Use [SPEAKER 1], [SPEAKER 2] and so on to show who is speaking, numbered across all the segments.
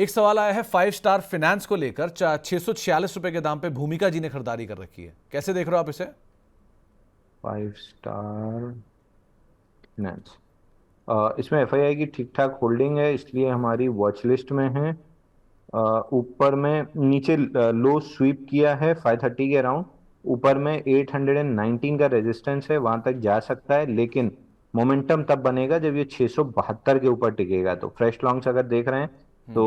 [SPEAKER 1] एक सवाल आया है 5 स्टार फाइनेंस को लेकर। 646 रुपए के दाम पे भूमिका जी ने खरीदारी कर रखी है, कैसे देख रहे हो आप इसे?
[SPEAKER 2] 5 स्टार फाइनेंस। इसमें एफआईआई की ठीक ठाक होल्डिंग है, इसलिए हमारी वॉच लिस्ट में है। ऊपर में नीचे लो स्वीप किया है 530 के अराउंड। ऊपर में 819 का रेजिस्टेंस है, वहां तक जा सकता है, लेकिन मोमेंटम तब बनेगा जब ये 672 के ऊपर टिकेगा। तो फ्रेश लॉन्ग्स अगर देख रहे हैं तो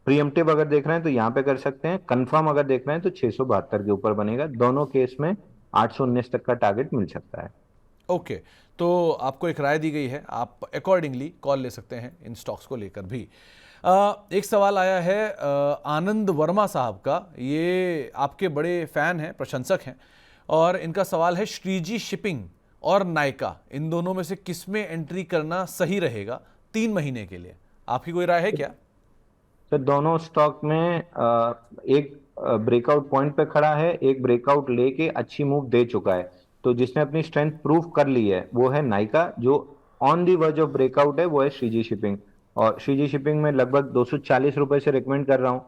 [SPEAKER 2] प्रीएम्प्टिव अगर देख रहे हैं तो यहाँ पे कर सकते हैं, कंफर्म अगर देख रहे हैं तो 672 के ऊपर बनेगा। दोनों केस में 819 तक का टारगेट मिल सकता है।
[SPEAKER 1] ओके, तो आपको एक राय दी गई है, आप अकॉर्डिंगली कॉल ले सकते हैं इन स्टॉक्स को लेकर भी। एक सवाल आया है आनंद वर्मा साहब का, ये आपके बड़े फैन हैं, प्रशंसक हैं, और इनका सवाल है श्रीजी शिपिंग और नायका, इन दोनों में से किस में एंट्री करना सही रहेगा 3 महीने के लिए? आपकी कोई राय है क्या?
[SPEAKER 2] तो दोनों स्टॉक में एक ब्रेकआउट पॉइंट पे खड़ा है, एक ब्रेकआउट लेके अच्छी मूव दे चुका है। तो जिसने अपनी स्ट्रेंथ प्रूव कर ली है वो है नाइका। जो on the verge of breakout है वो है श्रीजी शिपिंग। और श्रीजी शिपिंग में लगभग 240 रुपए से रिकमेंड कर रहा हूँ।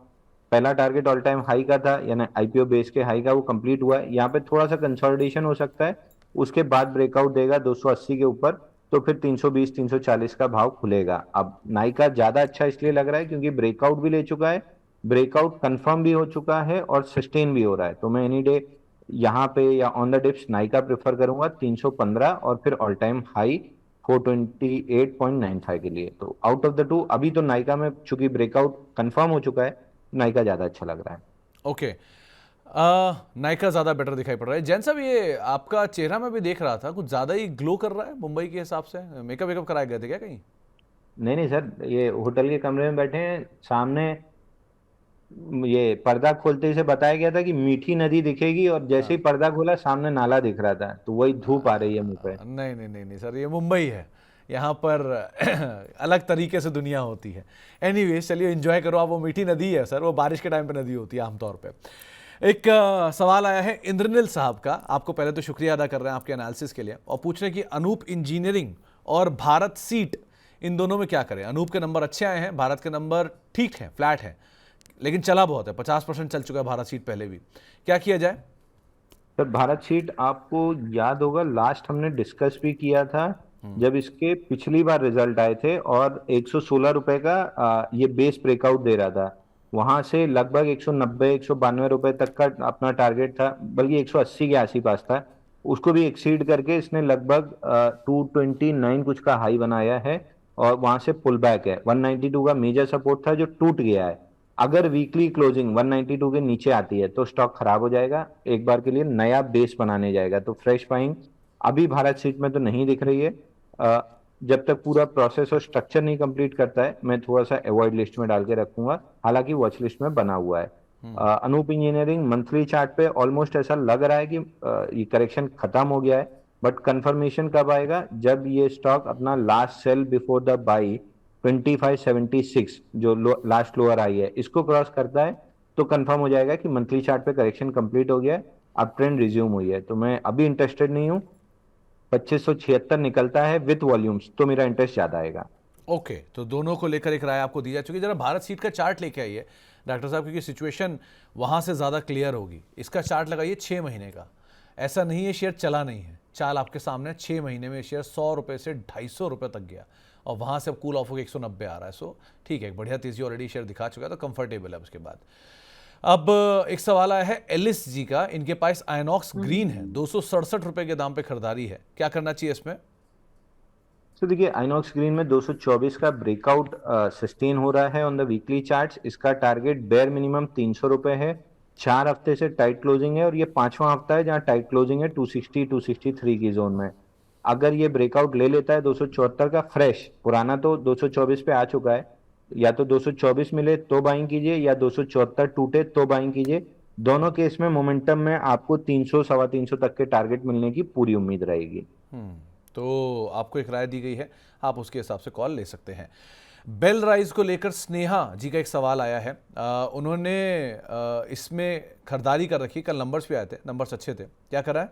[SPEAKER 2] पहला टारगेट ऑल टाइम हाई का था, यानी आईपीओ बेस के हाई का, वो कंप्लीट हुआ है। यहाँ पे थोड़ा सा कंसोलिडेशन हो सकता है, उसके बाद ब्रेकआउट देगा 280 के ऊपर, तो फिर 320 340 का भाव खुलेगा। अब नाइका ज्यादा अच्छा इसलिए लग रहा है क्योंकि ब्रेकआउट भी ले चुका है, ब्रेकआउट कंफर्म भी हो चुका है और सस्टेन भी हो रहा है। तो मैं एनी डे यहाँ पे या on the dips Nykaa prefer करूंगा 315 और फिर ऑल टाइम हाई 428.95 के लिए। तो आउट ऑफ द टू अभी तो नाइका में चूंकि ब्रेकआउट कंफर्म हो चुका है, नाइका ज्यादा अच्छा लग रहा है।
[SPEAKER 1] ओके, नायका ज़्यादा बेटर दिखाई पड़ रहा है। जैन साहब, ये आपका चेहरा में भी देख रहा था, कुछ ज़्यादा ही ग्लो कर रहा है मुंबई के हिसाब से। मेकअप वेकअप कराए गए थे क्या कहीं?
[SPEAKER 2] नहीं नहीं सर, ये होटल के कमरे में बैठे हैं, सामने ये पर्दा खोलते ही से बताया गया था कि मीठी नदी दिखेगी, और जैसे ही पर्दा खोला सामने नाला दिख रहा था, तो वही धूप आ रही है मुंह पे।
[SPEAKER 1] नहीं नहीं नहीं नहीं सर, ये मुंबई है, यहाँ पर अलग तरीके से दुनिया होती है। एनीवेज, चलिए एंजॉय करो आप। वो मीठी नदी है सर, वो बारिश के टाइम पे नदी होती है आमतौर पे। एक सवाल आया है इंद्रनील साहब का। आपको पहले तो शुक्रिया अदा कर रहे हैं आपके एनालिसिस के लिए, और पूछ रहे हैं कि अनूप इंजीनियरिंग और भारत सीट, इन दोनों में क्या करें? अनूप के नंबर अच्छे आए हैं, भारत के नंबर ठीक है, फ्लैट है, लेकिन चला बहुत है, 50% चल चुका है भारत सीट पहले भी। क्या किया जाए?
[SPEAKER 2] सर भारत शीट आपको याद होगा लास्ट हमने डिस्कस भी किया था, जब इसके पिछली बार रिजल्ट आए थे और 116 रुपए का ये बेस ब्रेकआउट दे रहा था। वहां से लगभग 190 192 रुपए तक का अपना टारगेट था, बल्कि 180 के आसपास था। उसको भी एक्सीड करके इसने लगभग 229 कुछ का हाई बनाया है, और वहां से पुल बैक है। 192 का मेजर सपोर्ट था जो टूट गया है। अगर वीकली क्लोजिंग 192 के नीचे आती है तो स्टॉक खराब हो जाएगा, एक बार के लिए नया बेस बनाने जाएगा। तो फ्रेश बाइंग अभी भारत सीट में तो नहीं दिख रही है। जब तक पूरा प्रोसेस और स्ट्रक्चर नहीं कंप्लीट करता है, मैं थोड़ा सा अवॉइड लिस्ट में डाल के रखूंगा, हालांकि वॉच लिस्ट में बना हुआ है। अनूप इंजीनियरिंग मंथली चार्ट पे ऑलमोस्ट ऐसा लग रहा है कि ये करेक्शन खत्म हो गया है, बट कंफर्मेशन कब आएगा? जब ये स्टॉक अपना last sell before the buy 2576 जो लास्ट लोअर आई है इसको क्रॉस करता है, तो कंफर्म हो जाएगा कि मंथली चार्ट पे करेक्शन कंप्लीट हो गया है, अब ट्रेंड रिज्यूम हुई है। तो मैं अभी इंटरेस्टेड नहीं हूँ। 2576 निकलता है विथ वॉल्यूम्स तो मेरा इंटरेस्ट ज्यादा आएगा।
[SPEAKER 1] ओके, तो दोनों को लेकर एक राय आपको दी जा चुकी है। जरा भारत सीट का चार्ट लेके आइए डॉक्टर साहब, क्योंकि सिचुएशन वहां से ज़्यादा क्लियर होगी। इसका चार्ट लगाइए 6 महीने का। ऐसा नहीं है शेयर चला नहीं है, चाल आपके सामने। 6 महीने में शेयर 100 रुपये से 250 रुपये तक गया, और वहाँ से अब कूल ऑफ होकर 190 आ रहा है। सो ठीक है, एक बढ़िया तेजी ऑलरेडी शेयर दिखा चुका है, तो कंफर्टेबल है उसके बाद। अब एक सवाल आया है एलिस जी का। इनके पास आयनॉक्स ग्रीन है, 267 रुपये के दाम पे खरीदारी है, क्या करना चाहिए इसमें?
[SPEAKER 2] तो देखिए आइनॉक्स ग्रीन में 224 का ब्रेकआउट सस्टेन हो रहा है ऑन द वीकली चार्ट्स। इसका टारगेट बेयर मिनिमम 300 रुपए है। 4 हफ्ते से टाइट क्लोजिंग है, और ये पांचवा हफ्ता है जहां टाइट क्लोजिंग है 260 263 की जोन में। अगर ये ब्रेकआउट ले लेता है 274 का फ्रेश, पुराना तो 224 पे आ चुका है, या तो 224 मिले तो बाइंग कीजिए, या 274 टूटे तो बाइंग कीजिए। दोनों केस में मोमेंटम में आपको 300 सवा 300 तक के टारगेट मिलने की पूरी उम्मीद रहेगी।
[SPEAKER 1] तो आपको एक राय दी गई है, आप उसके हिसाब से कॉल ले सकते हैं। बेल राइज को लेकर स्नेहा जी का एक सवाल आया है। उन्होंने इसमें खरीदारी कर रखी, कल नंबर्स भी आए थे, नंबर्स अच्छे थे, क्या करा है?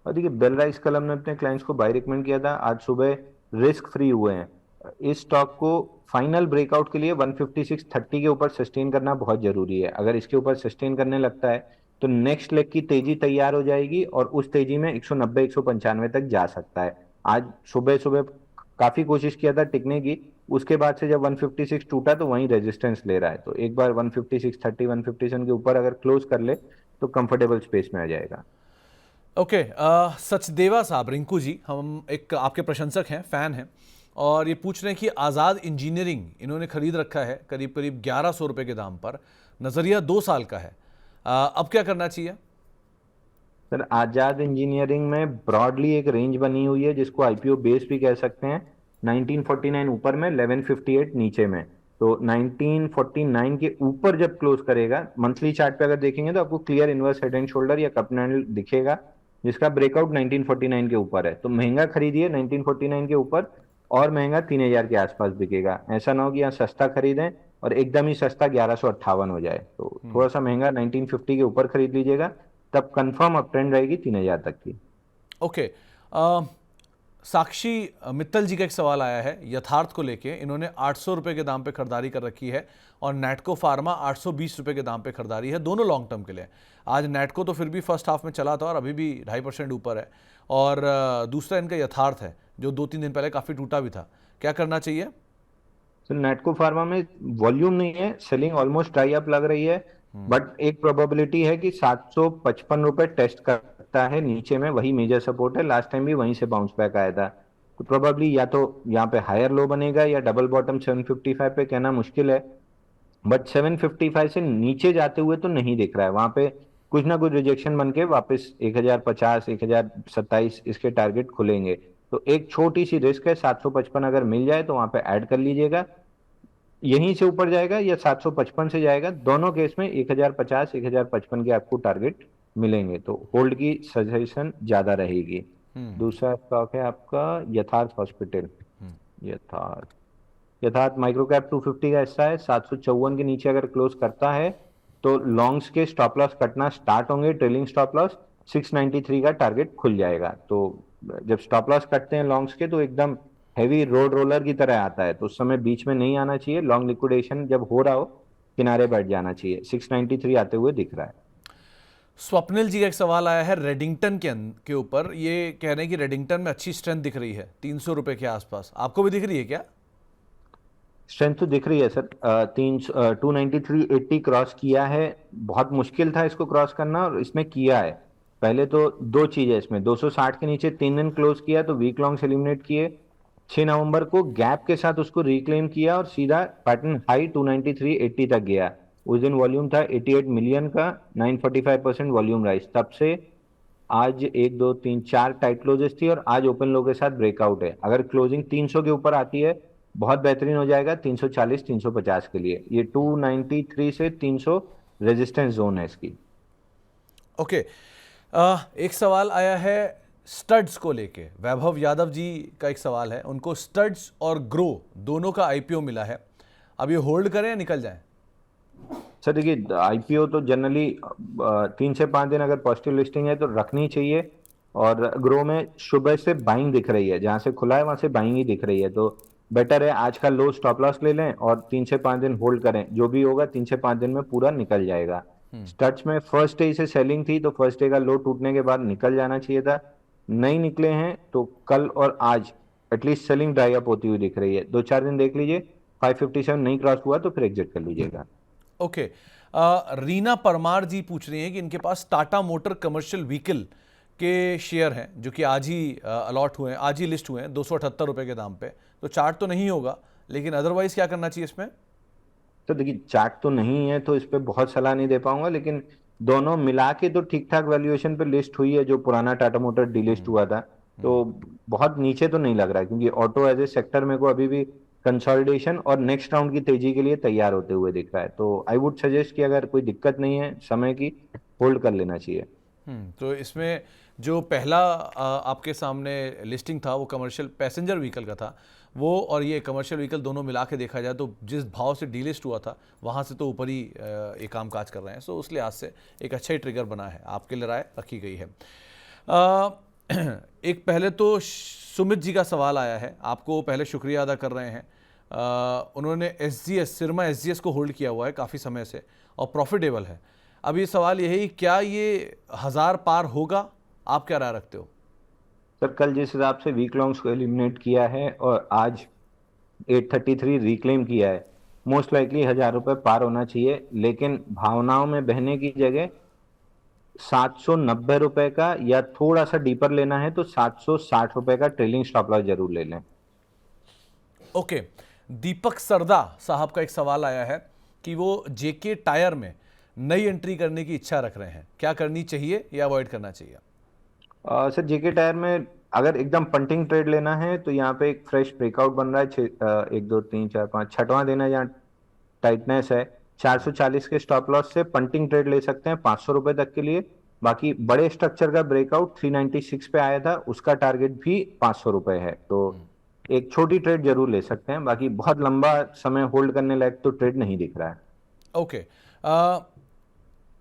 [SPEAKER 2] और देखिए बेल राइस कल हमने अपने क्लाइंट्स को बाय रिकमेंड किया था, आज सुबह रिस्क फ्री हुए हैं। इस स्टॉक को फाइनल ब्रेकआउट के लिए 156.30 के ऊपर सस्टेन करना बहुत जरूरी है। अगर इसके ऊपर सस्टेन करने लगता है तो नेक्स्ट लेग की तेजी तैयार हो जाएगी और उस तेजी में 190 195 तक जा सकता है। आज सुबह सुबह काफी कोशिश किया था टिकने की, उसके बाद से जब 156 टूटा तो वहीं रेजिस्टेंस ले रहा है, तो एक बार 156.30 157 के ऊपर अगर क्लोज कर ले तो कंफर्टेबल स्पेस में आ जाएगा।
[SPEAKER 1] ओके, सचदेवा साहब, रिंकू जी, हम एक आपके प्रशंसक हैं, फैन हैं, और ये पूछ रहे हैं कि आज़ाद इंजीनियरिंग इन्होंने खरीद रखा है करीब करीब 1100 रुपये के दाम पर। नज़रिया 2 साल का है, अब क्या करना चाहिए?
[SPEAKER 2] सर आजाद इंजीनियरिंग में ब्रॉडली एक रेंज बनी हुई है जिसको आईपीओ बेस भी कह सकते हैं। 1949 ऊपर में, 1158 नीचे में। तो 1949 के ऊपर जब क्लोज करेगा, मंथली चार्ट पे अगर देखेंगे तो आपको clear inverse head and shoulder या कप कैंडल दिखेगा जिसका ब्रेकआउट 1949 के ऊपर है। तो महंगा खरीदिए 1949 के ऊपर, और महंगा 3000 के आसपास बिकेगा। ऐसा ना हो कि यहाँ सस्ता खरीदें और एकदम ही सस्ता 1158 हो जाए। तो थोड़ा सा महंगा 1950 के ऊपर खरीद लीजिएगा, तब कंफर्म अप ट्रेंड रहेगी 3000 तक की।
[SPEAKER 1] ओके, साक्षी मित्तल जी का एक सवाल आया है यथार्थ को लेके। इन्होंने 800 रुपये के दाम पे खरीदारी कर रखी है और नेटको फार्मा 820 रुपये के दाम पे खरीदारी है, दोनों लॉन्ग टर्म के लिए। आज नेटको तो फिर भी फर्स्ट हाफ में चला था और अभी भी 2.5% ऊपर है, और दूसरा इनका यथार्थ है जो 2-3 दिन पहले काफ़ी टूटा भी था। क्या करना चाहिए?
[SPEAKER 2] तो नेटको फार्मा में वॉल्यूम नहीं है, सेलिंग ऑलमोस्ट ड्राई अप लग रही है, बट एक प्रोबेबिलिटी है कि 755 रुपए टेस्ट करता है नीचे में, वही मेजर सपोर्ट है। लास्ट टाइम भी वहीं से बाउंस बैक आया था, तो प्रोबेबली या तो यहाँ पे हायर लो बनेगा या डबल बॉटम 755 पे, कहना मुश्किल है। बट 755 से नीचे जाते हुए तो नहीं दिख रहा है। वहां पे कुछ ना कुछ रिजेक्शन बन के वापस 1050 1027 इसके टारगेट खुलेंगे। तो एक छोटी सी रिस्क है, 755 अगर मिल जाए तो वहां पे ऐड कर लीजिएगा। यहीं से ऊपर जाएगा या 755 से जाएगा, दोनों केस में 1050 1055 के आपको टारगेट मिलेंगे, तो होल्ड की सजेशन ज्यादा रहेगी। दूसरा स्टॉक है आपका यथार्थ हॉस्पिटल। यथार्थ यथार्थ माइक्रो कैप 250 का हिस्सा है। 754 के नीचे अगर क्लोज करता है तो लॉन्ग्स के स्टॉप लॉस कटना स्टार्ट होंगे। ट्रेलिंग स्टॉप लॉस 693 का टारगेट खुल जाएगा। तो जब स्टॉप लॉस कटते हैं लॉन्ग्स के तो एकदम हैवी रोड रोलर की तरह आता है, तो उस समय बीच में नहीं आना चाहिए। लॉन्ग लिक्विडेशन जब हो रहा हो किनारे बैठ जाना चाहिए। 693 आते हुए दिख रहा है।
[SPEAKER 1] स्वप्निल जी का एक सवाल आया है रेडिंगटन के ऊपर। ये कह रहे हैं कि रेडिंगटन में अच्छी स्ट्रेंथ दिख रही है 300 रुपये के आसपास, आपको भी दिख रही है क्या?
[SPEAKER 2] स्ट्रेंथ तो दिख रही है सर। 293.80 क्रॉस किया है। बहुत मुश्किल था इसको क्रॉस करना और इसने किया है। पहले तो दो चीज है इसमें, 260 के नीचे 3 दिन क्लोज किया तो वीक लॉन्ग्स एलिमिनेट किए। 6 नवंबर को गैप के साथ उसको रिक्लेम किया और सीधा पैटर्न हाई 293.80 तक गया। उस दिन वॉल्यूम था 88 मिलियन का, 945% वॉल्यूम राइज। तब से आज 1 2 3 4 टाइट क्लोजेस थी और आज ओपन लो के साथ ब्रेकआउट है। अगर क्लोजिंग 300 के ऊपर आती है बहुत बेहतरीन हो जाएगा। 340 350 के लिए ये 293 से 300 रेजिस्टेंस जोन है इसकी।
[SPEAKER 1] ओके, एक सवाल आया है स्टड्स को लेके। वैभव यादव जी का एक सवाल है, उनको स्टड्स और ग्रो दोनों का आईपीओ मिला है, अब ये होल्ड करें या निकल जाएं?
[SPEAKER 2] सर देखिए, आईपीओ तो जनरली 3 से 5 दिन अगर पॉजिटिव लिस्टिंग है तो रखनी चाहिए। और ग्रो में सुबह से बाइंग दिख रही है, जहां से खुला है वहां से बाइंग ही दिख रही है, तो बेटर है आज का लो स्टॉप लॉस ले लें और 3 से 5 दिन होल्ड करें। जो भी होगा 3 से 5 दिन में पूरा निकल जाएगा। स्टार्ट में फर्स्ट डे से सेलिंग थी तो फर्स्ट डे का लो टूटने के बाद निकल जाना चाहिए था। नहीं निकले हैं तो कल और आज एटलीस्ट सेलिंग ड्राई अप होती हुई दिख रही है। 2 4 दिन देख लीजिए। 557 नहीं क्रॉस हुआ तो फिर एग्जिट कर लीजिएगा।
[SPEAKER 1] ओके, रीना परमार जी पूछ रही हैं कि इनके पास टाटा मोटर कमर्शियल व्हीकल के शेयर हैं जो कि आज ही अलॉट हुए हैं, आज ही लिस्ट हुए हैं 278 रुपये के दाम पे। तो चार्ट तो नहीं होगा, लेकिन अदरवाइज क्या करना चाहिए इसमें?
[SPEAKER 2] तो देखिए, चार्ट तो नहीं है तो इस पे बहुत सलाह नहीं दे पाऊंगा, लेकिन दोनों मिला के तो ठीक ठाक वैल्यूएशन पे लिस्ट हुई है। जो पुराना टाटा मोटर डीलिस्ट हुआ था तो बहुत नीचे तो नहीं लग रहा है, क्योंकि ऑटो एज ए सेक्टर मेरे को अभी भी कंसोलिडेशन और नेक्स्ट राउंड की तेजी के लिए तैयार होते हुए दिख रहा है। तो आई वुड सजेस्ट कि अगर कोई दिक्कत नहीं है समय की, होल्ड कर लेना चाहिए।
[SPEAKER 1] तो इसमें जो पहला आपके सामने लिस्टिंग था वो कमर्शियल पैसेंजर व्हीकल का था, वो और ये कमर्शियल व्हीकल दोनों मिला के देखा जाए तो जिस भाव से डीलिस्ट हुआ था वहाँ से तो ऊपर ही ये काम काज कर रहे हैं। सो उस लिहाज से एक अच्छा ही ट्रिगर बना है, आपके लिए राय रखी गई है। एक पहले तो सुमित जी का सवाल आया है, आपको पहले शुक्रिया अदा कर रहे हैं। उन्होंने एसजीएस सिरमा एसजीएस को होल्ड किया हुआ है काफ़ी समय से और प्रॉफिटेबल है। अब ये सवाल यही, क्या ये 1000 पार होगा? आप क्या राय रखते हो?
[SPEAKER 2] सर कल जिस हिसाब से वीक लॉन्ग्स को एलिमिनेट किया है और आज 833 रिक्लेम किया है, मोस्ट लाइकली 1000 रुपये पार होना चाहिए, लेकिन भावनाओं में बहने की जगह 790 रुपए का या थोड़ा सा डीपर लेना है तो 760 रुपए का ट्रेलिंग स्टॉप लॉस जरूर ले लें।
[SPEAKER 1] ओके, दीपक सरदा साहब का एक सवाल आया है कि वो जेके टायर में नई एंट्री करने की इच्छा रख रहे हैं, क्या करनी चाहिए या अवॉइड करना चाहिए?
[SPEAKER 2] सर जेके टायर में अगर एकदम पंटिंग ट्रेड लेना है तो यहाँ पे एक फ्रेश ब्रेकआउट बन रहा है, 1 2 3 4 5 छठवां दिन है जहाँ टाइटनेस है। 440 के स्टॉप लॉस से पंटिंग ट्रेड ले सकते हैं 500 रुपए तक के लिए। बाकी बड़े स्ट्रक्चर का ब्रेकआउट 396 पे आया था, उसका टारगेट भी 500 रुपए है, तो एक छोटी ट्रेड जरूर ले सकते हैं। बाकी बहुत लंबा समय होल्ड करने लायक तो ट्रेड नहीं दिख रहा है।
[SPEAKER 1] ओके,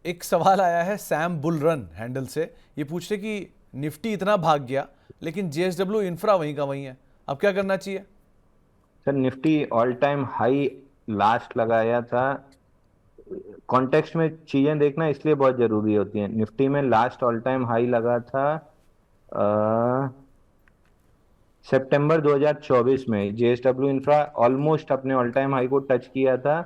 [SPEAKER 1] एक सवाल आया है सैम बुल रन हैंडल से, ये पूछ रहे कि निफ्टी इतना भाग गया लेकिन जेएसडब्ल्यू इंफ्रा वहीं का वहीं है, अब क्या करना चाहिए?
[SPEAKER 2] Sir Nifty all time high last लगाया था, कॉन्टेक्स्ट में चीजें देखना इसलिए बहुत जरूरी होती हैं। निफ्टी में लास्ट ऑल टाइम हाई लगा था सितंबर 2024 में। जेएसडब्ल्यू इंफ्रा ऑलमोस्ट अपने ऑल टाइम हाई को टच किया था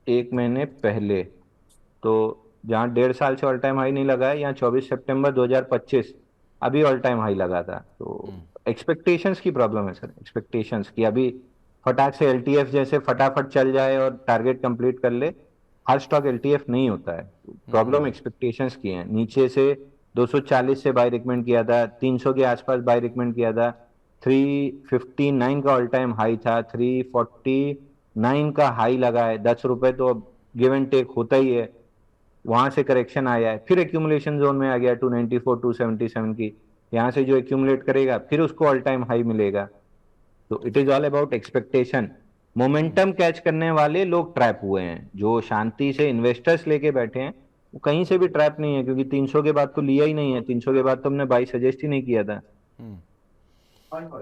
[SPEAKER 2] 1 महीने पहले, तो जहाँ 1.5 साल से ऑल टाइम हाई नहीं लगा है, यहाँ 24 सितंबर 2025 अभी ऑल टाइम हाई लगा था। तो एक्सपेक्टेशंस की प्रॉब्लम है सर, एक्सपेक्टेशंस की। अभी फटाक से एलटीएफ जैसे फटाफट चल जाए और टारगेट कंप्लीट कर ले, हर स्टॉक एलटीएफ नहीं होता है। प्रॉब्लम एक्सपेक्टेशंस की है। नीचे से 240 से बाय रिकमेंड किया था, 300 के आसपास बाय रिकमेंड किया था, 359 का ऑल टाइम हाई था, 349 का हाई लगा है। 10 रुपए तो अब गिव एंड टेक होता ही है। वहां से करेक्शन आया है, फिर एक्यूमुलेशन जोन में आ गया 294 277 की। यहाँ से जो एक्यूमुलेट करेगा फिर उसको ऑल टाइम हाई मिलेगा। तो it is all about expectation. Momentum catch करने वाले लोग ट्रैप हुए हैं, जो शांति से इन्वेस्टर्स लेके बैठे हैं वो कहीं से भी ट्रैप नहीं है, क्योंकि 300 के बाद तो लिया ही नहीं है। 300 के बाद तो हमने बाई सजेस्ट ही नहीं किया था।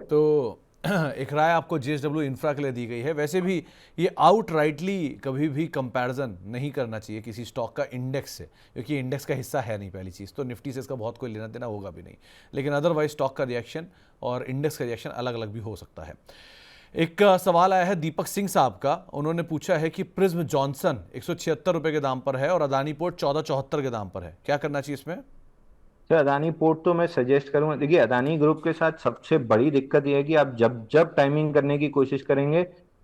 [SPEAKER 1] तो एक राय आपको जेएसडब्ल्यू इंफ्रा के लिए दी गई है। वैसे भी ये आउट राइटली कभी भी कंपैरिजन नहीं करना चाहिए किसी स्टॉक का इंडेक्स से, क्योंकि इंडेक्स का हिस्सा है नहीं पहली चीज़ तो। निफ्टी से इसका बहुत कोई लेना देना होगा भी नहीं, लेकिन अदरवाइज स्टॉक का रिएक्शन और इंडेक्स का रिएक्शन अलग अलग भी हो सकता है। एक सवाल आया है दीपक सिंह साहब का, उन्होंने पूछा है कि प्रिज्म जॉनसन 176 रुपए के दाम पर है और अदानी पोर्ट 1474 के दाम पर है, क्या करना चाहिए इसमें?
[SPEAKER 2] सर अदानी पोर्ट तो मैं सजेस्ट करूंगा। देखिए अदानी ग्रुप के साथ सबसे बड़ी दिक्कत यह है कि आप जब जब टाइमिंग करने की कोशिश करेंगे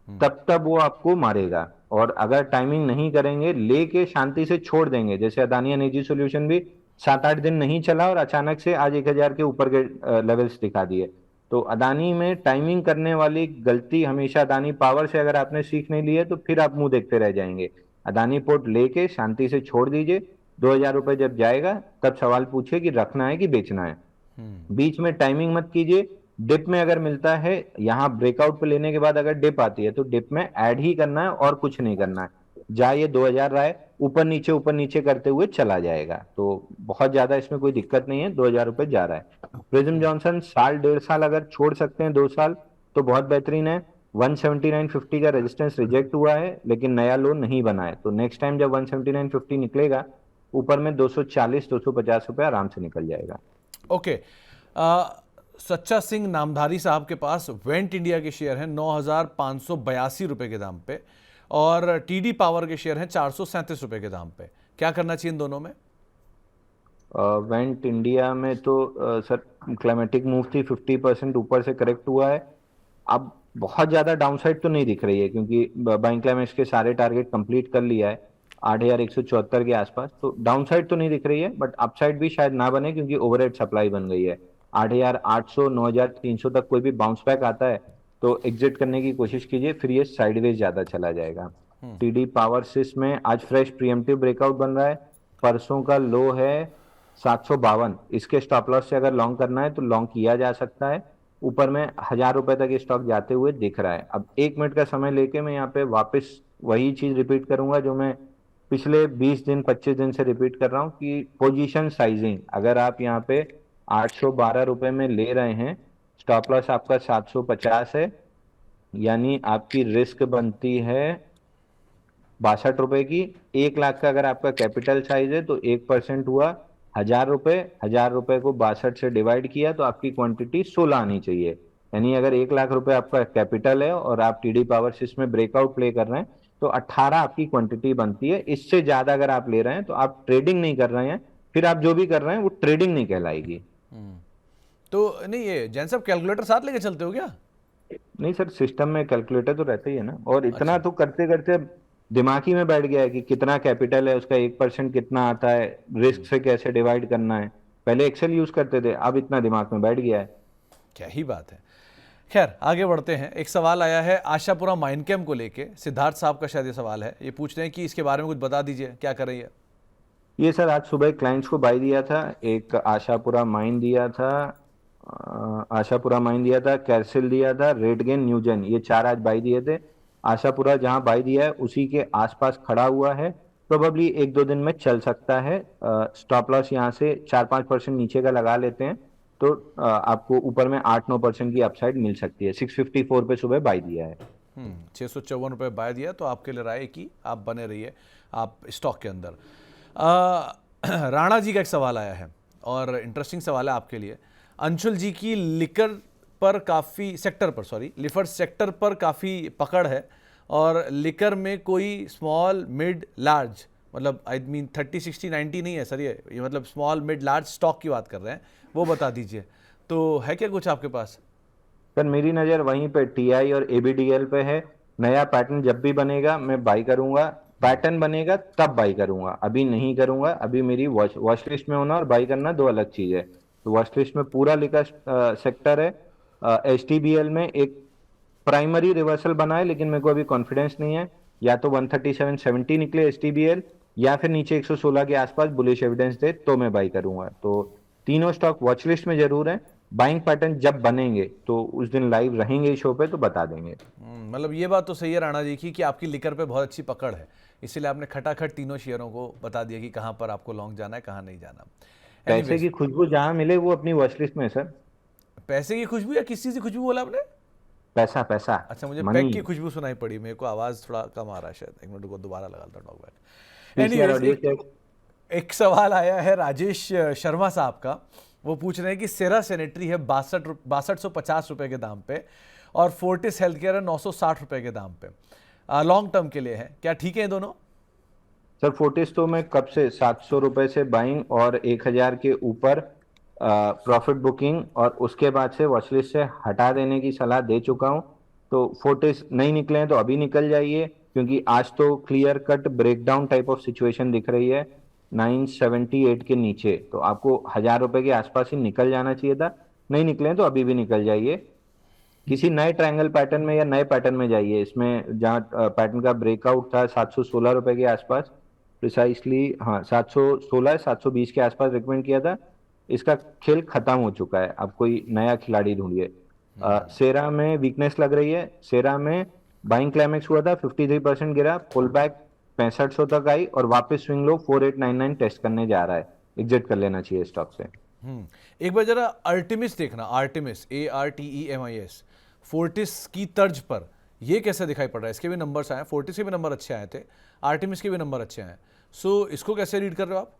[SPEAKER 2] तब तब वो आपको मारेगा, और अगर टाइमिंग नहीं करेंगे लेके शांति से छोड़ देंगे, जैसे अदानी एनर्जी सॉल्यूशन भी 7 8 दिन नहीं चला और अचानक से आज 1000 के ऊपर के लेवल्स दिखा दिए। तो अदानी में टाइमिंग करने वाली गलती हमेशा अदानी पावर से अगर आपने सीख नहीं ली है तो फिर आप मुंह देखते रह जाएंगे। अदानी पोर्ट लेके शांति से छोड़ दीजिए। 2000 रुपए जब जाएगा तब सवाल पूछिए कि रखना है कि बेचना है। बीच में टाइमिंग मत कीजिए। डिप में अगर मिलता है, यहाँ ब्रेकआउट पे लेने के बाद अगर डिप आती है तो डिप में ऐड ही करना है और कुछ नहीं करना है। जाए ये 2000 रहा है, ऊपर नीचे करते हुए चला जाएगा, तो बहुत ज्यादा इसमें कोई दिक्कत नहीं है। 2000 रुपए जा रहा है। प्रिज्म जॉनसन साल 1.5 साल अगर छोड़ सकते हैं, 2 साल, तो बहुत बेहतरीन है। 179.50 का रेजिस्टेंस रिजेक्ट हुआ है लेकिन नया लो नहीं बना है, तो नेक्स्ट टाइम जब 179.50 निकलेगा ऊपर में 240 250 रुपए आराम से निकल जाएगा।
[SPEAKER 1] ओके, सच्चा सिंह नामधारी साहब के पास वेंट इंडिया के शेयर हैं 9,582 रुपए के दाम पे, और टीडी पावर के शेयर हैं 437 रुपए के दाम पे, क्या करना चाहिए इन दोनों में?
[SPEAKER 2] वेंट इंडिया में तो सर क्लाइमेटिक मूव थी, 50% ऊपर से करेक्ट हुआ है। अब बहुत ज्यादा डाउनसाइड तो नहीं दिख रही है, क्योंकि बाइंग क्लाइमेक्स के सारे टारगेट कंप्लीट कर लिया है 8174 के आसपास, तो डाउनसाइड तो नहीं दिख रही है। बट अपसाइड भी शायद ना बने, क्योंकि ओवरहेड सप्लाई बन गई है। 8800 9300 तक कोई भी बाउंस बैक आता है तो एग्जिट करने की कोशिश कीजिए, फिर ये साइडवेज ज्यादा चला जाएगा। टीडी पावर सिस में आज फ्रेश प्रीएम्प्टिव ब्रेकआउट बन रहा है। परसों का लो है 752, इसके स्टॉप लॉस से अगर लॉन्ग करना है तो लॉन्ग किया जा सकता है। ऊपर में 1000 रुपए तक ये स्टॉक जाते हुए दिख रहा है। अब 1 मिनट का समय लेके मैं यहाँ पे वापस वही चीज रिपीट करूंगा जो मैं पिछले 20 दिन 25 दिन से रिपीट कर रहा हूँ, कि पोजीशन साइजिंग। अगर आप यहाँ पे 812 रुपए में ले रहे हैं, स्टॉप लॉस आपका 750 है, यानी आपकी रिस्क बनती है 62 रुपए की। 1 लाख का अगर आपका कैपिटल साइज है तो 1% हुआ 1000 रुपए। 1000 रुपए को 62 से डिवाइड किया तो आपकी क्वांटिटी 16 आनी चाहिए। यानी अगर 1 लाख रुपए आपका कैपिटल है और आप टीडी पावर सिस में ब्रेकआउट प्ले कर रहे हैं तो 18 आपकी क्वांटिटी बनती है। इससे ज्यादा अगर आप ले रहे हैं तो आप ट्रेडिंग नहीं कर रहे हैं, फिर आप जो भी कर रहे हैं वो ट्रेडिंग नहीं कहलाएगी।
[SPEAKER 1] तो नहीं, ये जैन साहब कैलकुलेटर साथ लेके चलते हो क्या?
[SPEAKER 2] नहीं सर, सिस्टम में कैलकुलेटर तो रहता ही है ना, और इतना
[SPEAKER 1] अच्छा।
[SPEAKER 2] तो करते करते दिमाग ही में बैठ गया है कि कितना कैपिटल है, उसका 1% कितना आता है, रिस्क से कैसे डिवाइड करना है। पहले एक्सेल यूज करते थे, अब इतना दिमाग में बैठ गया है।
[SPEAKER 1] क्या ही बात है। खैर आगे बढ़ते हैं। एक सवाल आया है आशापुरा माइन कैम्प को लेके, सिद्धार्थ साहब का शायद ये सवाल है। ये पूछ रहे हैं कि इसके बारे में कुछ बता दीजिए, क्या कर रही है?
[SPEAKER 2] ये सर आज सुबह क्लाइंट्स को बाई दिया था, एक आशापुरा माइन दिया था, आशापुरा माइन दिया था, कैरसिल दिया था, रेडगेन, न्यूजेन, ये चार आज बाई दिए थे। आशापुरा जहां बाई दिया है उसी के आसपास खड़ा हुआ है, प्रोबेबली 1-2 दिन में चल सकता है। स्टॉप लॉस यहाँ से 4-5% नीचे का लगा लेते हैं तो आपको ऊपर में 8-9% की अपसाइड मिल सकती है। 654 पे सुबह बाई दिया है।
[SPEAKER 1] 654 रुपये बाय दिया, तो आपके लिए राय है कि आप बने रहिए आप स्टॉक के अंदर। राणा जी का एक सवाल आया है और इंटरेस्टिंग सवाल है आपके लिए। अंशुल जी की लिकर पर काफ़ी लिफर सेक्टर पर काफ़ी पकड़ है, और लिकर में कोई स्मॉल मिड लार्ज, मतलब आई मीन 30 60 90 नहीं है सर, ये मतलब स्मॉल मिड लार्ज स्टॉक की बात कर रहे हैं, वो बता दीजिए। तो है क्या कुछ आपके पास?
[SPEAKER 2] सर मेरी नज़र वहीं पे टीआई और एबीडीएल पे है। नया पैटर्न जब भी बनेगा मैं बाई करूंगा, पैटर्न बनेगा तब बाई करूंगा, अभी नहीं करूंगा। अभी मेरी वॉच लिस्ट में होना और बाई करना दो अलग चीज है। तो वॉच लिस्ट में पूरा लिखा सेक्टर है। एचटीबीएल में एक प्राइमरी रिवर्सल बना है, लेकिन मेरे को अभी कॉन्फिडेंस नहीं है। या तो 137.70 निकले एचटीबीएल, या फिर नीचे 116 के आसपास बुलिश एविडेंस दे तो मैं बाई करूंगा। तो तीनों स्टॉक वॉच लिस्ट में जरूर है। बाइंग पैटर्न जब बनेंगे तो उस दिन लाइव रहेंगे शो पे तो बता देंगे।
[SPEAKER 1] मतलब ये बात तो सही है राणा जी की कि आपकी लिकर पे बहुत अच्छी पकड़ है, इसीलिए आपने खटाखट तीनों शेयरों को बता दिया कि कहाँ पर आपको लॉन्ग जाना है, कहाँ नहीं जाना।
[SPEAKER 2] पैसे
[SPEAKER 1] एनीवेज,
[SPEAKER 2] की खुशबू जहां मिले वो अपनी वॉच लिस्ट में है सर।
[SPEAKER 1] पैसे की खुशबू या किस चीज़ की खुशबू बोला आपने?
[SPEAKER 2] पैसा पैसा,
[SPEAKER 1] अच्छा, मुझे
[SPEAKER 2] मनी।
[SPEAKER 1] पैक की खुशबू सुनाई पड़ी, मेरे को आवाज़ थोड़ा कम आ रहा है शायद, एक मिनट को दोबारा लगा लेता talk back.
[SPEAKER 2] PCR
[SPEAKER 1] anyways,
[SPEAKER 2] audio check.
[SPEAKER 1] एक सवाल आया है राजेश शर्मा साहब का। वो पूछ रहे हैं कि सेरा सैनिटरी है 6250 रुपये के दाम पे, और फोर्टिस हेल्थ केयर है 960 रुपये के दाम पे, लॉन्ग टर्म के लिए है, क्या ठीक है ये दोनों?
[SPEAKER 2] सर फोर्टिस तो मैं कब से 700 रुपए से बाइंग और 1000 के ऊपर प्रॉफिट बुकिंग और उसके बाद से वॉचलिस्ट से हटा देने की सलाह दे चुका हूं। तो फोर्टिस नहीं निकले हैं तो अभी निकल जाइए, क्योंकि आज तो clear cut breakdown type of situation दिख रही है 978 के नीचे। तो आपको 1000 रुपए के आसपास ही निकल जाना चाहिए था। नहीं निकले हैं तो अभी भी निकल जाइए। किसी नए ट्रायंगल पैटर्न में या नए पैटर्न में जाइए, इसमें जहाँ पैटर्न का ब्रेकआउट था 716 रुपए के आसपास, प्रिसाइसली हाँ 716 720 के आसपास रिकमेंड किया था। इसका खेल खत्म हो चुका है, अब कोई नया खिलाड़ी ढूंढिए। सेरा में वीकनेस लग रही है। सेरा में बाइंग क्लाइमेक्स हुआ था, 53% गिरा, पुल बैक 6500 तक आई और वापस स्विंग लो 4899 टेस्ट करने जा रहा है। एग्जिट कर लेना चाहिए स्टॉक से।
[SPEAKER 1] एक बार जरा आर्टिमिस देखना, आर्टिमिस ARTEMIS, फोर्टिस की तर्ज पर ये कैसे दिखाई पड़ रहा है? इसके भी नंबर्स आए, फोर्टिस के भी नंबर अच्छे आए थे, आर्टिमिस के भी नंबर अच्छे आए। सो इसको कैसे रीड कर रहे हो आप?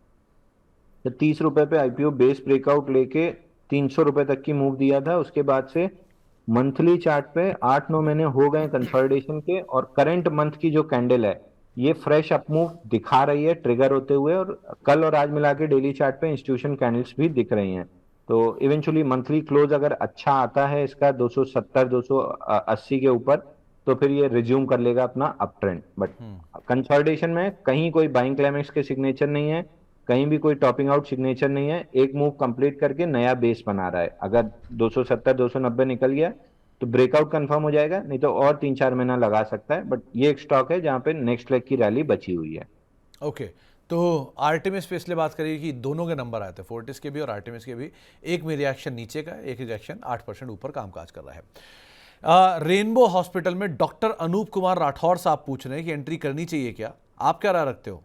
[SPEAKER 2] तो 30 रुपए पे आईपीओ बेस ब्रेकआउट लेके 300 रुपए तक की मूव दिया था। उसके बाद से मंथली चार्ट पे 8-9 महीने हो गए कंसोलिडेशन के, और करंट मंथ की जो कैंडल है ये फ्रेश अप मूव दिखा रही है ट्रिगर होते हुए, और कल और आज मिला के डेली चार्ट पे इंस्टीट्यूशन कैंडल्स भी दिख रही हैं। तो इवेंचुअली मंथली क्लोज अगर अच्छा आता है इसका 270 280 के ऊपर, तो फिर ये रिज्यूम कर लेगा अपना अप ट्रेंड। बट कंसोलिडेशन में कहीं कोई बाइंग क्लाइमेक्स के सिग्नेचर नहीं है, कहीं भी कोई टॉपिंग आउट सिग्नेचर नहीं है। एक मूव कंप्लीट करके नया बेस बना रहा है। अगर 270 290 निकल गया तो ब्रेकआउट कंफर्म हो जाएगा, नहीं तो और 3-4 महीना लगा सकता है। बट ये एक स्टॉक है जहां पे नेक्स्ट लेग की रैली बची हुई है।
[SPEAKER 1] ओके, तो आर्टिमिस पे इसलिए बात करिए कि दोनों के नंबर आए थे, फोर्टिस के भी और आर्टिमिस के भी। एक में रिएक्शन नीचे का, एक रिएक्शन 8% ऊपर कामकाज कर रहा है। रेनबो हॉस्पिटल में डॉक्टर अनूप कुमार राठौर साहब पूछ रहे हैं कि एंट्री करनी चाहिए क्या, आप क्या राय रखते हो?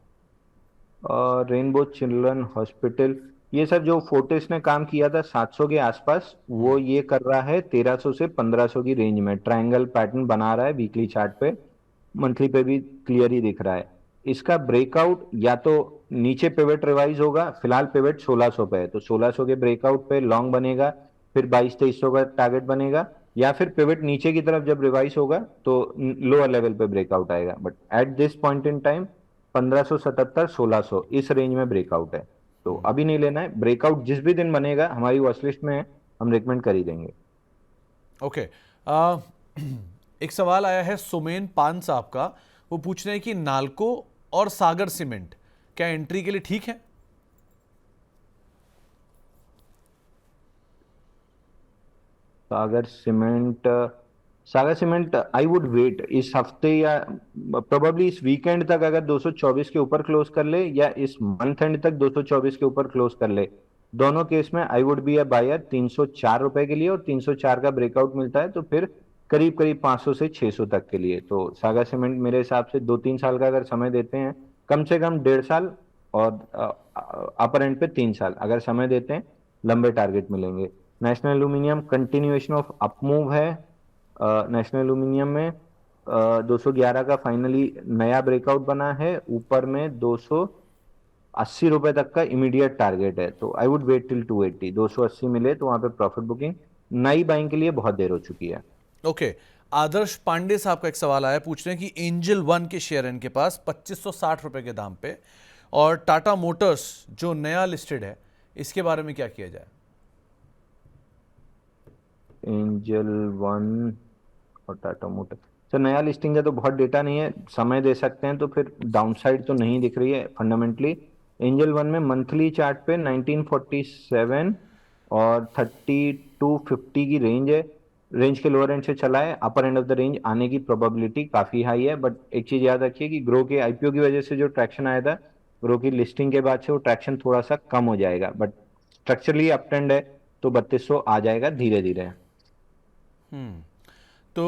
[SPEAKER 2] और रेनबो चिल्ड्रन हॉस्पिटल, ये सर जो फोर्टिस ने काम किया था 700 के आसपास, वो ये कर रहा है 1300 से 1500 की रेंज में ट्रायंगल पैटर्न बना रहा है वीकली चार्ट पे। मंथली पे भी क्लियर ही दिख रहा है। इसका ब्रेकआउट या तो नीचे पिवट रिवाइज होगा, फिलहाल पिवट 1600 पे है, तो 1600 के ब्रेकआउट पे लॉन्ग बनेगा, फिर 2200-2300 का टारगेट बनेगा, या फिर पिवट नीचे की तरफ जब रिवाइज होगा तो लोअर लेवल पे ब्रेकआउट आएगा। But at this point in time 1577-1600 इस रेंज में ब्रेकआउट है, तो अभी नहीं लेना है। ब्रेकआउट जिस भी दिन बनेगा हमारी वॉच लिस्ट में है, हम रिकमेंड कर ही देंगे।
[SPEAKER 1] ओके। आ, एक सवाल आया है सुमेन पान साहब का, वो पूछ रहे हैं कि नालको और सागर सीमेंट क्या एंट्री के लिए ठीक है?
[SPEAKER 2] Sagar cement, Sagar cement I would wait इस हफ्ते या प्रोबेबली इस वीकेंड तक, अगर 224 के ऊपर क्लोज कर ले या इस मंथ एंड तक 224 के ऊपर क्लोज कर ले, दोनों केस में I would be a buyer 304 रुपए के लिए। और 304 का ब्रेकआउट मिलता है तो फिर करीब करीब 500 से 600 तक के लिए। तो सागर सीमेंट मेरे हिसाब से 2-3 साल का अगर समय देते हैं, कम से कम 1.5 साल, और अपर एंड पे 3 साल अगर समय देते हैं, लंबे टारगेट मिलेंगे। National aluminium continuation of up move है। नेशनल एल्यूमिनियम में 211 का फाइनली नया ब्रेकआउट बना है, ऊपर में 280 रुपए तक का इमीडिएट टारगेट है। तो आई वुड वेट टिल 280, 280 मिले तो वहां पे प्रॉफिट बुकिंग। नई बाइंग के लिए बहुत देर हो चुकी है।
[SPEAKER 1] ओके। आदर्श पांडे साहब का एक सवाल आया, पूछ रहे हैं कि एंजल वन के शेयर इनके पास 2560 रुपए के दाम पे, और टाटा मोटर्स जो नया लिस्टेड है, इसके बारे में क्या किया जाए?
[SPEAKER 2] एंजल वन और टाटा मोटर, सर नया लिस्टिंग है तो बहुत डेटा नहीं है, समय दे सकते हैं तो फिर डाउनसाइड तो नहीं दिख रही है फंडामेंटली। एंजल वन में मंथली चार्ट पे 1947 और 3250 की रेंज है। रेंज के लोअर एंड से चला है, अपर एंड ऑफ द रेंज आने की प्रोबेबिलिटी काफी हाई है। बट एक चीज याद रखिए कि ग्रो के आईपीओ की वजह से जो ट्रैक्शन आया था, ग्रो की लिस्टिंग के बाद से वो ट्रैक्शन थोड़ा सा कम हो जाएगा, बट स्ट्रक्चरली अप ट्रेंड है, तो 3200 आ जाएगा धीरे धीरे।
[SPEAKER 1] तो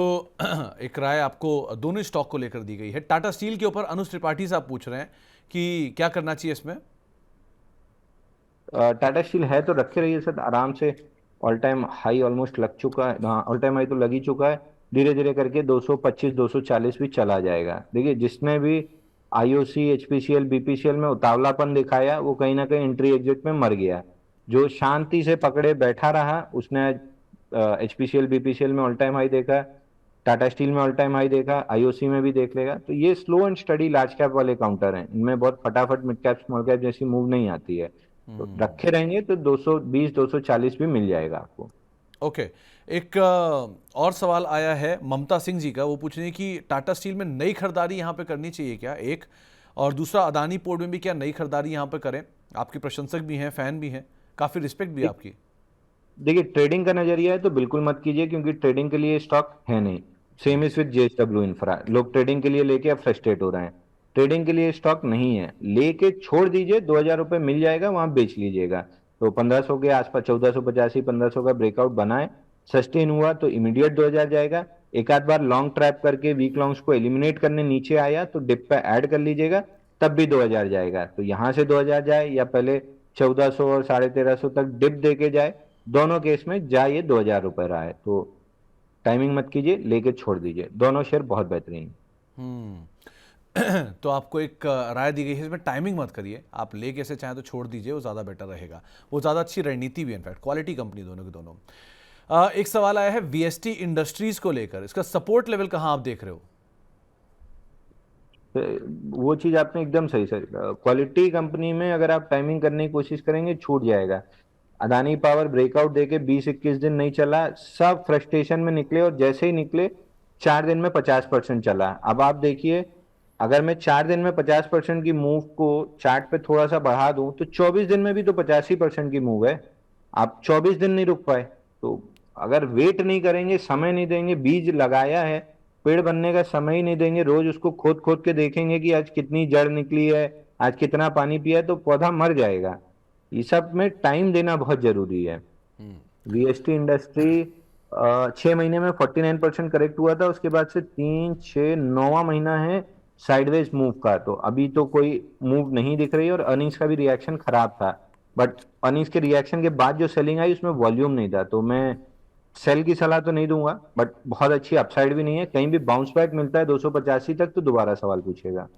[SPEAKER 1] एक राय आपको दोनों स्टॉक को लेकर दी गई है। टाटा स्टील के ऊपर अनुज त्रिपाठी साहब पूछ रहे हैं कि क्या करना चाहिए इसमें?
[SPEAKER 2] टाटा स्टील है तो रखे रहिए सर आराम से। ऑल टाइम हाई ऑलमोस्ट लग चुका है, हाँ ऑल टाइम हाई तो लग ही चुका है। धीरे धीरे करके 225 240 भी चला जाएगा। देखिए जिसने भी आईओसी एचपीसीएल बीपीसीएल में उतावलापन दिखाया, वो कहीं ना कहीं एंट्री एग्जिट में मर गया। जो शांति से पकड़े बैठा रहा, उसने एचपीसीएल बीपीसीएल में ऑल टाइम हाई देखा, टाटा स्टील में ऑल टाइम हाई देखा, आईओसी में भी देख लेगा। तो ये slow and study large cap वाले काउंटर हैं, इनमें बहुत फटाफट मिड कैप स्मॉल कैप जैसी मूव नहीं आती है। तो रखे रहेंगे तो 220 240 भी मिल जाएगा आपको।
[SPEAKER 1] ओके। एक और सवाल आया है ममता सिंह जी का, वो पूछ रहे हैं कि टाटा स्टील में नई खरीदारी यहाँ पे करनी चाहिए क्या, एक, और दूसरा अदानी पोर्ट में भी क्या नई खरीदारी यहाँ पे करें? आपके प्रशंसक भी हैं, फैन भी हैं, काफ़ी रिस्पेक्ट भी है आपकी।
[SPEAKER 2] देखिए ट्रेडिंग का नजरिया है तो बिल्कुल मत कीजिए, क्योंकि ट्रेडिंग के लिए स्टॉक है नहीं। Same is with JSW infra, लोग ट्रेडिंग के लिए लेके अब फ्रस्ट्रेट हो रहे हैं। ट्रेडिंग के लिए स्टॉक नहीं है, लेके छोड़ दीजिए, 2000 रुपये मिल जाएगा, वहां बेच लीजिएगा। तो 1500 के आसपास 1485 1500 का ब्रेकआउट बनाए, सस्टेन हुआ तो इमीडिएट 2000 जाएगा। एक आध बार लॉन्ग ट्रैप करके वीक लॉन्ग्स को एलिमिनेट करने नीचे आया तो डिप पे ऐड कर लीजिएगा, तब भी 2000 जाएगा। तो यहां से 2000 जाए या पहले 1400 और 1350 तक डिप दे के जाए, दोनों केस में जाए 2000 रुपये रहा है। तो टाइमिंग मत कीजिए, लेके छोड़ दीजिए, दोनों शेयर बहुत बेहतरीन।
[SPEAKER 1] तो आपको एक राय दी गई है, इसमें टाइमिंग मत करिए, आप ले कैसे चाहें तो छोड़ दीजिए, वो ज़्यादा बेटर रहेगा, वो ज़्यादा अच्छी रणनीति भी है, इनफैक्ट क्वालिटी कंपनी दोनों के दोनों। एक सवाल आया है वीएसटी इंडस्ट्रीज को लेकर, इसका सपोर्ट लेवल कहाँ आप देख रहे हो?
[SPEAKER 2] वो चीज आपने एकदम सही सर, क्वालिटी कंपनी में अगर आप टाइमिंग करने की कोशिश करेंगे छूट जाएगा। अदानी पावर ब्रेकआउट देके 20-21 दिन नहीं चला, सब फ्रस्ट्रेशन में निकले, और जैसे ही निकले 4 दिन में 50% चला। अब आप देखिए, अगर मैं 4 दिन में 50% की मूव को चार्ट पे थोड़ा सा बढ़ा दूं तो 24 दिन में भी तो 85% की मूव है। आप 24 दिन नहीं रुक पाए, तो अगर वेट नहीं करेंगे, समय नहीं देंगे, बीज लगाया है, पेड़ बनने का समय ही नहीं देंगे, रोज उसको खोद खोद के देखेंगे कि आज कितनी जड़ निकली है, आज कितना पानी पिया है, तो पौधा मर जाएगा। ये सब में टाइम देना बहुत जरूरी है। वीएसटी इंडस्ट्री 6 महीने में 49% करेक्ट हुआ था, उसके बाद से 3 6 9वां महीना है साइडवेज मूव का। तो अभी तो कोई मूव नहीं दिख रही, और अर्निंग्स का भी रिएक्शन खराब था। बट अनीस के रिएक्शन के बाद जो सेलिंग आई उसमें वॉल्यूम नहीं था, तो मैं सेल की सलाह तो नहीं दूंगा, बट बहुत अच्छी अपसाइड भी नहीं है, कहीं भी बाउंस बैक मिलता है 285 तक तो दोबारा सवाल पूछेगा।